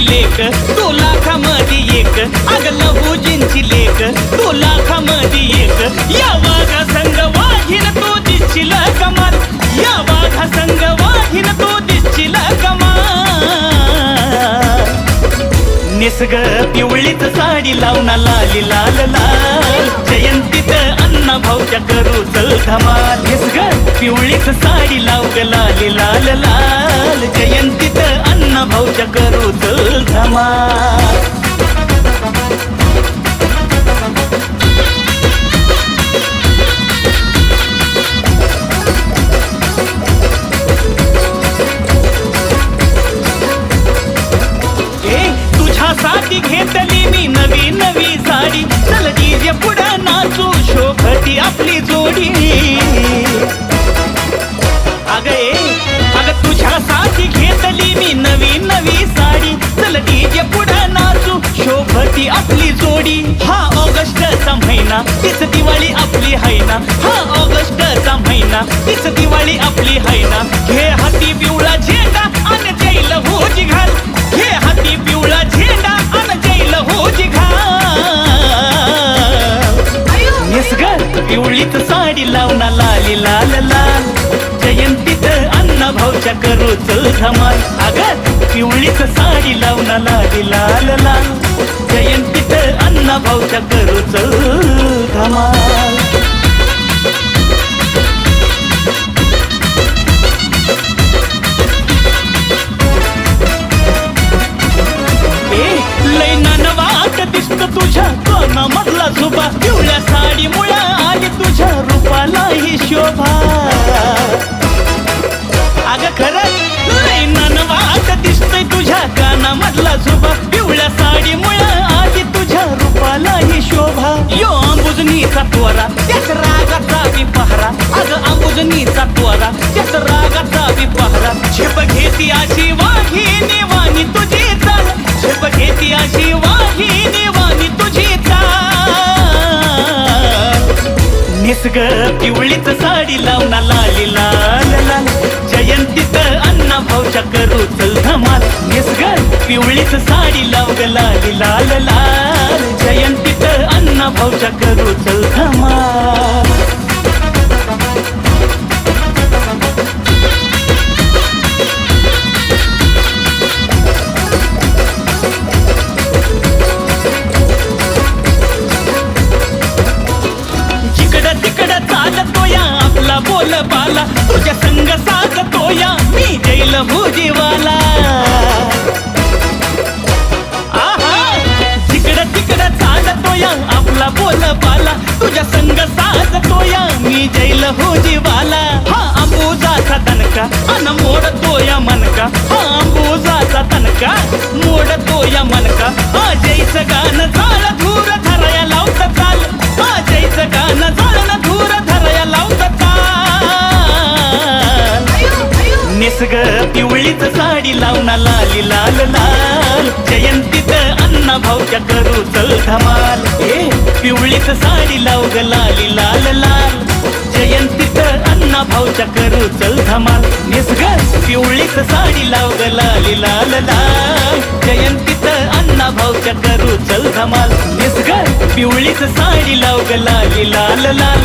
लेक तू लाखामध्ये एक, अग लहुजींची लेक तू लाखामध्ये एक. या वाघा संग वाघीन तू दिसशील कमाल, या वाघा संग वाघीन तू दिसशील कमाल. निसग पिवळीच साडी लावना लाली लाल लाल, जयंतीत अण्णा भाऊच्या करू चल धमाल. निसग पिवळीच साडी लाव ग लाली लाल लाल, जयंतीत अण्णा भाऊच्या करू चल धमाल. साठी घेतली मी नवी नवी साडी, चल डीजे पुढं नाचू शोभती आपली जोडी. अग तुझ्यासाठी घेतली मी नवी नवी साडी, चल डीजे पुढं नाचू शोभती आपली जोडी. हा ऑगस्टचा महिना तीच दिवाळी आपली हाय ना, हा ऑगस्टचा महिना तीच दिवाळी आपली हाय ना. घे हाती पिवळा झेंडा आणि जैल होजी घाल, घे हाती पिवळा झेंडा आणि जैल होजी घाल. निसग पिवळीच साडी लावना लाली लाल लाल, जयंतीत अण्णा भाऊच्या करू चल धमाल. अग पिवळीच साडी लावना लाली लाल लाल, जयंतीत अण्णा भाऊच्या करू चल धमाल. लय ननवाट दिसत तुझ्या कानामधला झुबा, पिवळ्या साडी मुळा आली तुझ्या रूपाला ही शोभा. अग खरंच लय ननवाट दिसतय तुझ्या कानामधला झुबा, पिवळ्या साडी मुळा आली तुझ्या रूपाला ही शोभा. यो अंबुजनीचा त्वरा त्याच रागाचा विपहरा, अग अंबुजनीचा त्वरा त्याच रागाचा विपहरा. झेप घेती अशी वाघिनी वाणी तुझी चाल, झेप घेती अशी वाघिनी वाणी तुझी चाल. निसग पिवळीच साडी लावना लाली लाल लाल, जयंतीत अण्णा भाऊच्या करू चल धमाल. निसग पिवळीच साडी लाव ग लाली लाल लाल, जयंतीत अण्णा भाऊच्या करू चल धमाल. आपला बोल बाला तुझ्या संग साधतो या मी जैल भुजीवाला. आहा तिकडं तिकडं चालतो या आपला बोल बाला, तुझ्या संग साधतो या मी जैल भुजीवाला. हा अंबुजाचा तनका अन मोडतो या मनका, हा अंबुजाचा तनका मोडतो या मनका. हा जैस गाणं झालं धूर धराया लावता चाल, हा जैस गाणं झालं धूर धराया लावता चाल. निसग पिवळीच साडी लावना लाली लाल लाल, जयंतीत अण्णा भाऊच्या करू चल धमाल. पिवळीच साडी लाव ग लाली लाल लाल, जयंतीत अण्णा भाऊच्या करू चल धमाल. निसग पिवळीच साडी लाव ग लाली लाल लाल, जयंतीत अण्णा भाऊच्या करू चल धमाल. निसग पिवळीच साडी लाव ग लाली लाल लाल,